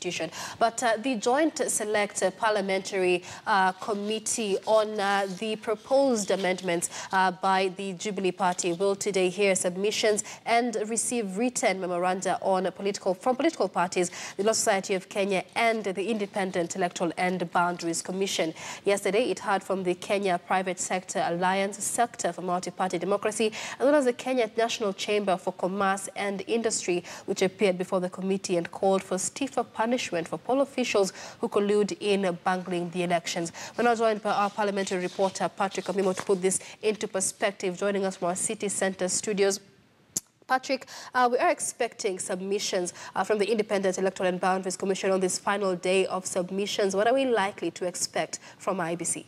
institution. But the Joint Select Parliamentary Committee on the proposed amendments by the Jubilee Party will today hear submissions and receive written memoranda on from political parties, the Law Society of Kenya and the Independent Electoral and Boundaries Commission. Yesterday, it heard from the Kenya Private Sector Alliance Sector for Multi-Party Democracy, as well as the Kenya National Chamber for Commerce and Industry, which appeared before the committee and called for stiffer punishment for poll officials who collude in bungling the elections. We're now joined by our parliamentary reporter, Patrick Amimo, to put this into perspective, joining us from our city centre studios. Patrick, we are expecting submissions from the Independent Electoral and Boundaries Commission on this final day of submissions. What are we likely to expect from IEBC?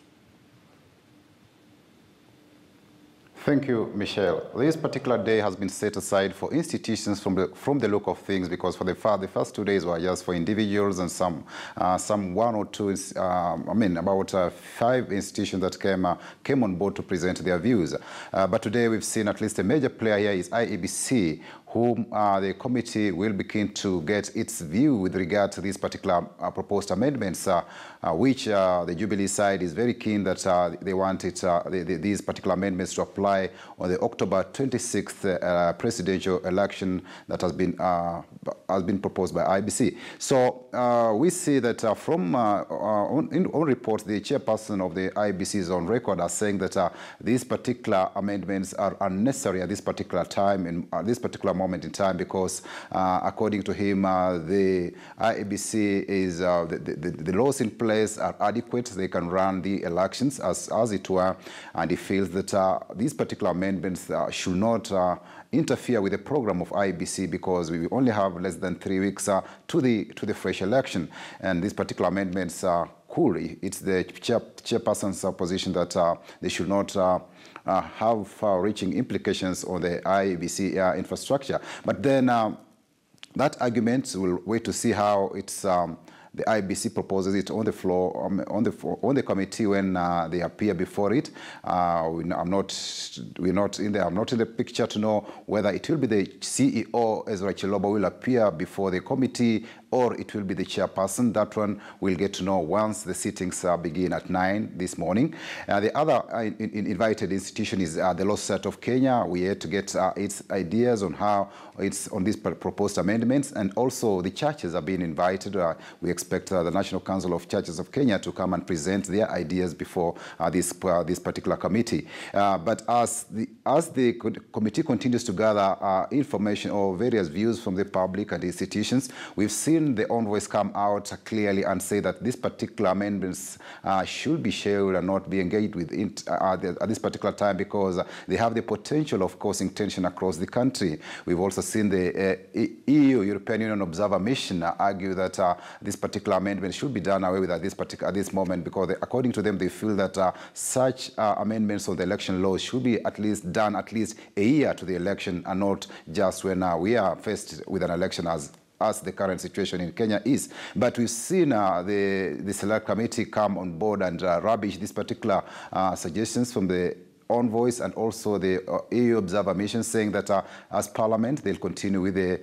Thank you, Michelle. This particular day has been set aside for institutions from the look of things, because for the first 2 days were just for individuals and some one or two, about 5 institutions that came on board to present their views. But today we've seen at least a major player here is IEBC, whom the committee will be keen to get its view with regard to these particular proposed amendments, which the Jubilee side is very keen that they want these particular amendments to apply on the October 26th presidential election that has been proposed by IEBC. So we see that from on reports, the chairperson of the IEBC is on record as saying that these particular amendments are unnecessary at this particular time, in this particular moment in time, because according to him, the IEBC is the laws in place are adequate. They can run the elections as it were, and he feels that these particular amendments should not interfere with the program of IEBC, because we only have less than 3 weeks to the fresh election, and these particular amendments are cool. It's the chairperson's position that they should not have far-reaching implications on the IEBC infrastructure. But then that argument, we'll wait to see how it's the IEBC proposes it on the floor, on the committee when they appear before it. I'm not in the picture to know whether it will be the CEO, Ezra Chiloba, will appear before the committee, or it will be the chairperson. That one we'll get to know once the sittings begin at 9 this morning. The other invited institution is the Law Society of Kenya. We had to get its ideas on how it's on these proposed amendments, and also the churches are being invited. We expect the National Council of Churches of Kenya to come and present their ideas before this particular committee. But as the committee continues to gather information or various views from the public and institutions, we've seen the envoys come out clearly and say that these particular amendments should be shelved and not be engaged with at this particular time, because they have the potential of causing tension across the country. We've also seen the EU, European Union Observer Mission, argue that this particular amendment should be done away with at this moment, because according to them, they feel that such amendments on the election laws should be done at least a year to the election, and not just when we are faced with an election as the current situation in Kenya is. But we've seen the Select Committee come on board and rubbish these particular suggestions from the envoys and also the EU Observer Mission, saying that as Parliament, they'll continue with the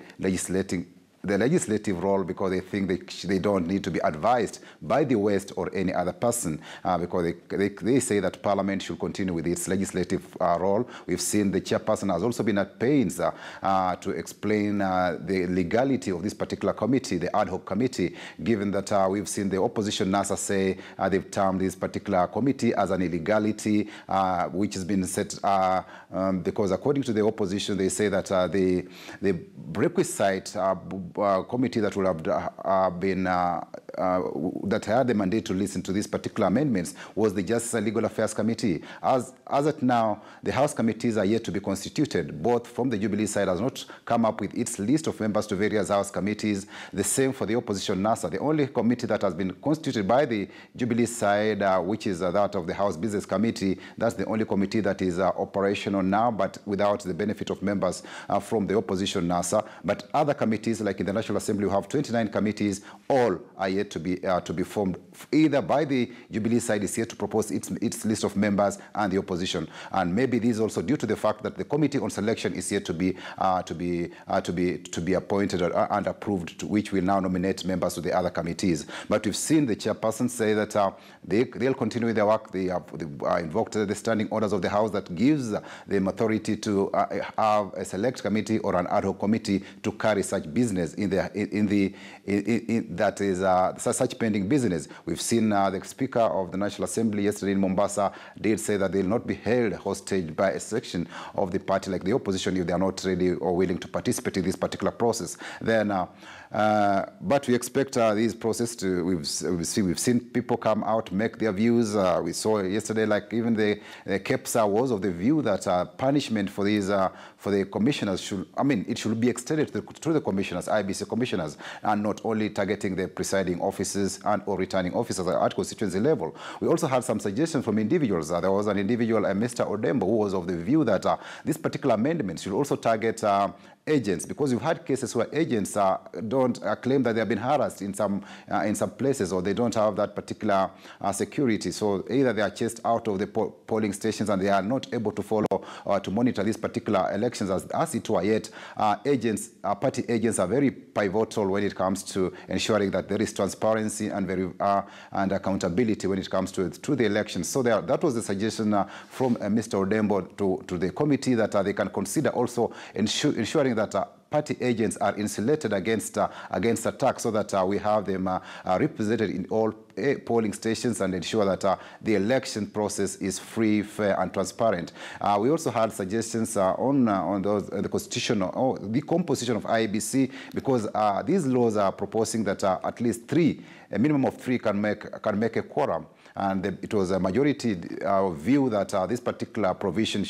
legislative role, because they think they don't need to be advised by the West or any other person, because they say that Parliament should continue with its legislative role. We've seen the chairperson has also been at pains to explain the legality of this particular committee, the ad hoc committee, given that we've seen the opposition NASA say they've termed this particular committee as an illegality, which has been set because according to the opposition, they say that the requisite committee that would have been that had the mandate to listen to these particular amendments was the Justice and Legal Affairs Committee. As at now, the House committees are yet to be constituted. Both from the Jubilee side has not come up with its list of members to various House committees. The same for the opposition NASA. The only committee that has been constituted by the Jubilee side, which is that of the House Business Committee, that's the only committee that is operational now, but without the benefit of members from the opposition NASA. But other committees, like in the National Assembly, we have 29 committees. all are yet to be formed. Either by the Jubilee side is yet to propose its list of members, and the opposition. And maybe this is also due to the fact that the Committee on Selection is yet to be appointed and approved, which will now nominate members to the other committees. But we've seen the chairperson say that they'll continue with their work. They have invoked the standing orders of the House that gives them authority to have a select committee or an ad hoc committee to carry such business such pending business. We've seen the Speaker of the National Assembly yesterday in Mombasa did say that they'll not be held hostage by a section of the party like the opposition if they are not ready or willing to participate in this particular process. Then, but we expect this process to. We've seen people come out, make their views. We saw yesterday, like even the KEPSA was of the view that punishment for these for the commissioners should, it should be extended to the commissioners, IEBC commissioners, and not only targeting the presiding officers and or returning officers at constituency level. We also had some suggestions from individuals. There was an individual, Mr. Odembo, who was of the view that this particular amendment should also target agents, because you've had cases where agents don't claim that they have been harassed in some places, or they don't have that particular security. So either they are chased out of the polling stations and they are not able to follow or to monitor these particular elections as it were. Yet party agents are very pivotal when it comes to ensuring that there is transparency and accountability when it comes to the elections. So that was the suggestion from Mr. Odembo to the committee, that they can consider also ensuring that party agents are insulated against attack, so that we have them represented in all polling stations and ensure that the election process is free, fair, and transparent. We also had suggestions on the constitution or the composition of IEBC, because these laws are proposing that at least a minimum of three can make a quorum. And it was a majority view that this particular provision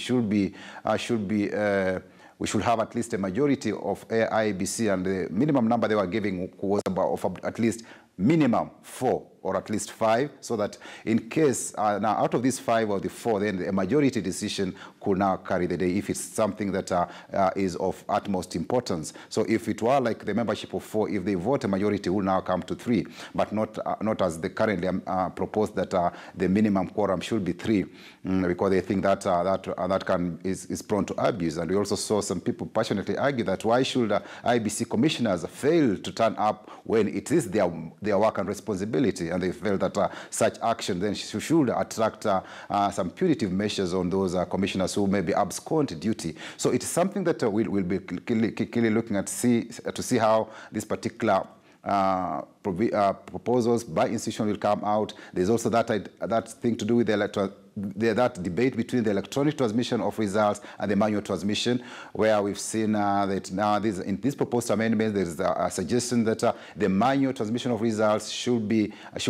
we should have at least a majority of IEBC, and the minimum number they were giving was of at least minimum 4 or at least 5, so that in case, now out of these 5 or the 4, then a majority decision could now carry the day if it's something that is of utmost importance. So if it were like the membership of 4, if they vote, a majority will now come to 3, but not as they currently proposed, that the minimum quorum should be 3, because they think that is prone to abuse. And we also saw some people passionately argue that why should IEBC commissioners fail to turn up when it is their work and responsibility, and they felt that such action then should attract some punitive measures on those commissioners who may be abscond duty. So it's something that we'll be clearly looking at to see how this particular proposals by institution will come out. There's also that thing to do with that debate between the electronic transmission of results and the manual transmission, where we've seen that now in this proposed amendment there's a suggestion that the manual transmission of results should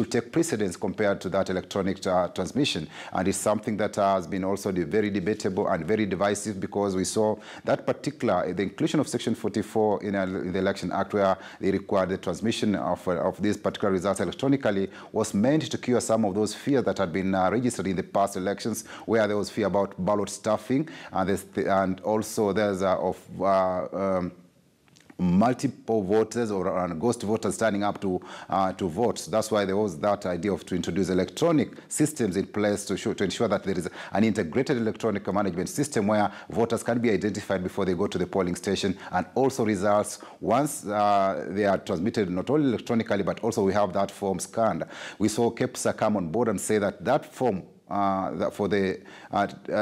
take precedence compared to that electronic transmission, and it's something that has been also very debatable and very divisive, because we saw that the inclusion of Section 44 in the Election Act, where they required the transmission of these particular results electronically, was meant to cure some of those fears that had been registered in the past elections, where there was fear about ballot stuffing, and also there's multiple voters or ghost voters turning up to vote. That's why there was that idea to introduce electronic systems in place to ensure that there is an integrated electronic management system where voters can be identified before they go to the polling station, and also results once they are transmitted not only electronically but also we have that form scanned. We saw KEPSA come on board and say that form for the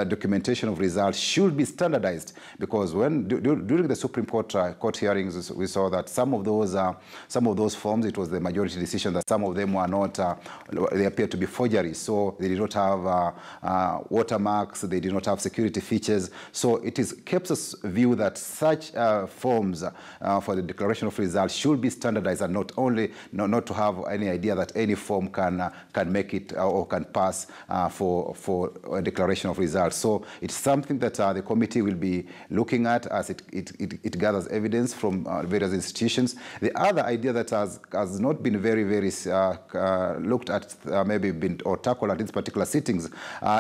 documentation of results should be standardized, because during the Supreme Court hearings, we saw that some of those forms, it was the majority decision that some of them were not, they appeared to be forgeries. So they did not have watermarks, they did not have security features. So it is KEPSA's view that such forms for the declaration of results should be standardized, and not to have any idea that any form can make it or can pass for a declaration of results. So it's something that the committee will be looking at as it gathers evidence from various institutions. The other idea that has not been very looked at, maybe been or tackled at these particular sittings,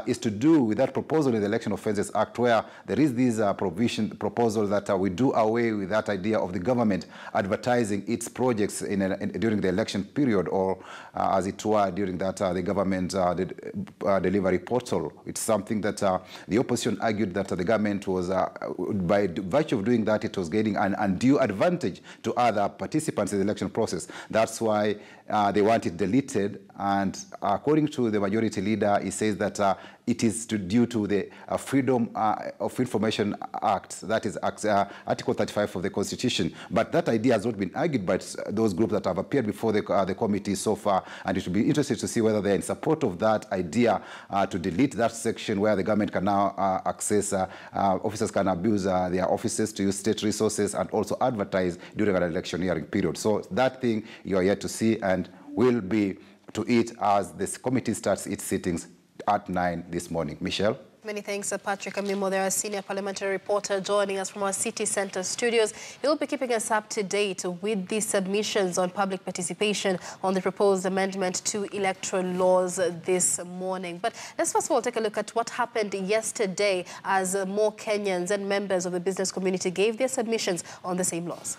is to do with that proposal in the Election Offences Act, where there is this proposal that we do away with that idea of the government advertising its projects during the election period, or as it were during that the government delivery portal. It's something that the opposition argued that the government was, by virtue of doing that, it was getting an undue advantage to other participants in the election process. That's why they want it deleted, and according to the majority leader, he says that it is due to the Freedom of Information Act, that is Article 35 of the Constitution. But that idea has not been argued by those groups that have appeared before the committee so far, and it will be interesting to see whether they're in support of that idea to delete that section where the government can now access, officers can abuse their offices to use state resources and also advertise during an electioneering period. So that thing you are yet to see, and will be to it as this committee starts its sittings at 9 this morning. Michelle? Many thanks, Patrick Amimo. There, a senior parliamentary reporter joining us from our city centre studios. He'll be keeping us up to date with the submissions on public participation on the proposed amendment to electoral laws this morning. But let's first of all take a look at what happened yesterday as more Kenyans and members of the business community gave their submissions on the same laws.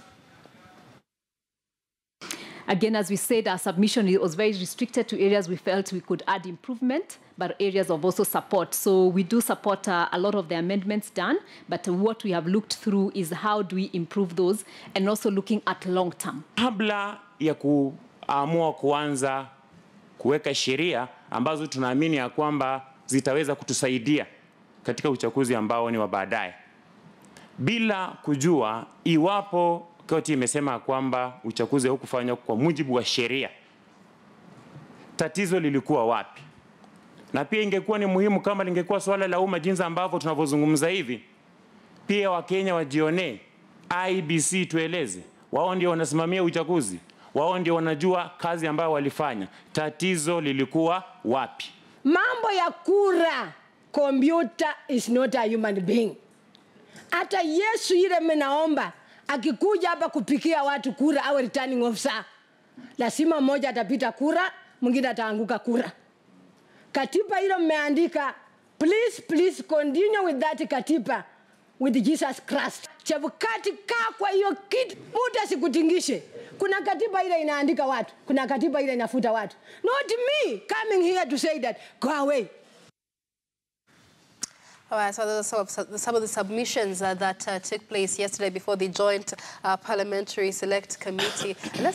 Again, as we said, our submission was very restricted to areas we felt we could add improvement, but areas of also support. So we do support a lot of the amendments done, but what we have looked through is how do we improve those, and also looking at long term. Kabla ya kuamua kuanza kuweka sheria ambazo tunaamini ya kwamba zitaweza kutusaidia katika uchaguzi ambao ni wa baadaye, bila kujua iwapo koti imesema kwamba uchaguzi haukufanywa kwa mujibu wa sheria, tatizo lilikuwa wapi? Na pia ingekuwa ni muhimu kama lingekuwa swala la umma jinsi ambavyo tunavyozungumza hivi, pia Wakenya wajionee, IEBC tueleze, wao ndio wanasimamia uchaguzi, wao ndio wanajua kazi ambayo walifanya, tatizo lilikuwa wapi? Mambo ya kura, computer is not a human being. Hata Yesu ile mnaomba akikuja hapa kupikia watu kura au returning officer, lazima mmoja atapita kura, mwingine ataanguka kura. Katiba ile mmeandika, please continue with that katiba with Jesus Christ. Chebukati kaa kwa hiyo kitu, muda sikutingishe. Kuna katiba ile inaandika watu, kuna katiba ile inafuta watu. Not me coming here to say that go away. All right, so those are some of the submissions that took place yesterday before the Joint Parliamentary Select Committee.